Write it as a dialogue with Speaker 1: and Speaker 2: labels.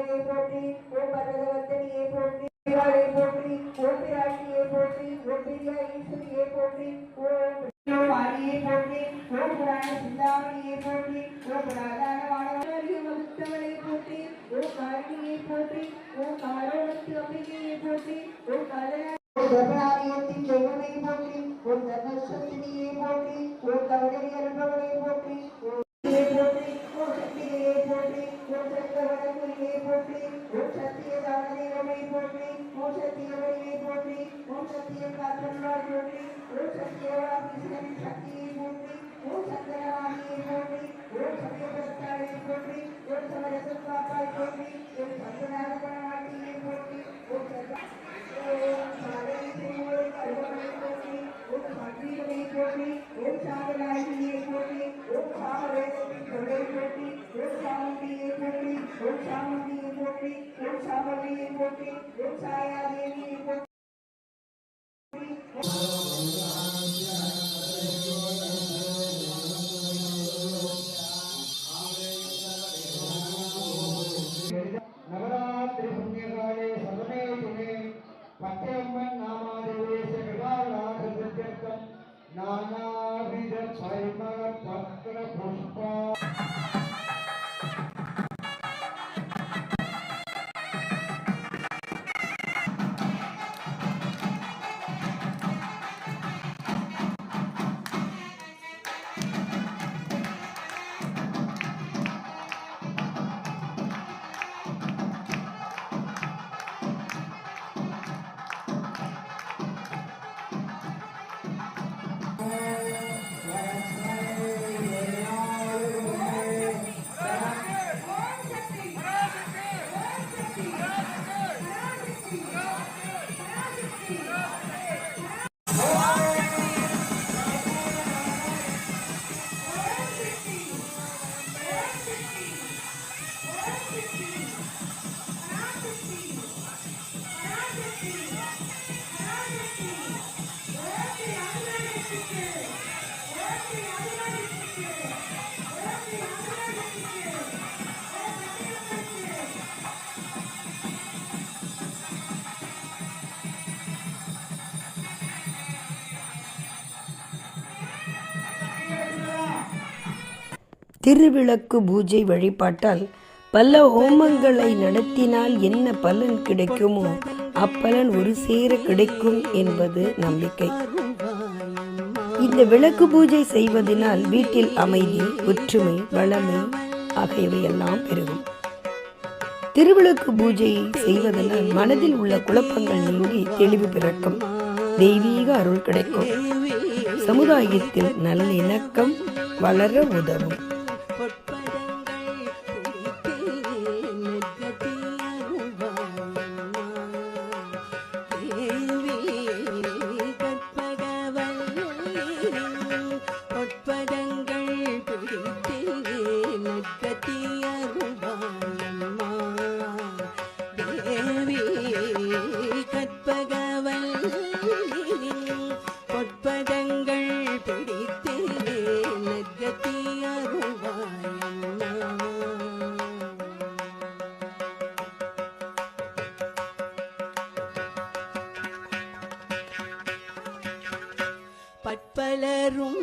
Speaker 1: பரமேஸ்வரியை போற்றி, ஓம் பர்வதவர்த்தனியை போற்றி, பிராளை போற்றி, ஓம் பிராட்டியை போற்றி, ஓம் பிரியா ஈஸ்வரியை போற்றி, ஓம் ஆரியை போற்றி, ஓம் புராண சிந்தாமணியை போற்றி, ஓம் புராதான வானவரியை வகுத்தவளை போற்றி, ஓம் காரணியை போற்றி, ஓம் காரோணத்து அம்பிகையை போற்றி, ஓம் காலனா கர்ப்பநாயகத்தின் தெய்வமை போற்றி, ஓம் தர்மஸ்வத்தினியை போற்றி, ஓம் கவலை அருள்பவளை போற்றி, ஓம் போற்றி, ஓம் சக்தியை போற்றி, ஓம் சக்கரவரகுரியை போற்றி, ஓம் சத்திய தானதேவமை போற்றி, ஓம் சத்தியவழியை போற்றி, ஓம் சத்திய காத்தன்வாள் போற்றி, ஓம் சத்தியவாதீஸ்வரின் சக்தியை போற்றி, ஓம் சங்கரவாணியை போற்றி, ஓம் சமயபக்தாளை போற்றி, ஓம் சமரசத்வாப்பாய் போற்றி, ஓம் சங்கராதகணவாட்டியை போற்றி, ஓம் ஓம் சாதனை திருமூலை கருவனை போற்றி, ஓம் சக்திகளை போற்றி, ஓம் சாதனாகியை போற்றி, ஓம் சாமவேதத்தின் கொடை போற்றி, ஓம் சாமுண்டியை போற்றி, ஓம் சாமுண்டியை போற்றி, ஓம் சாமல்லியை போற்றி, ஓம் சாயாதேவியை போற்றி.
Speaker 2: नवरात्रि पुण्यकाले सदने दिने पत्यम्मन् नामादेवेश कृपानाथसत्यर्थं नानाविध परिमळ पत्र पुष्पा
Speaker 3: திருவிளக்கு பூஜை வழிபாட்டால் பல ஹோமங்களை நடத்தினால் என்ன பலன் கிடைக்குமோ அப்பலன் ஒரு சேர கிடைக்கும் என்பது நம்பிக்கை. இந்த விளக்கு பூஜை செய்வதனால் வீட்டில் அமைதி, ஒற்றுமை, வளமை ஆகியவையெல்லாம் பெருகும். திருவிளக்கு பூஜை செய்வதனால் மனதில் உள்ள குழப்பங்கள் நீங்கி தெளிவு பிறக்கும், தெய்வீக அருள் கிடைக்கும், சமுதாயத்தில் நல்லிணக்கம் வளர உதவும்.
Speaker 4: பற்பலரும்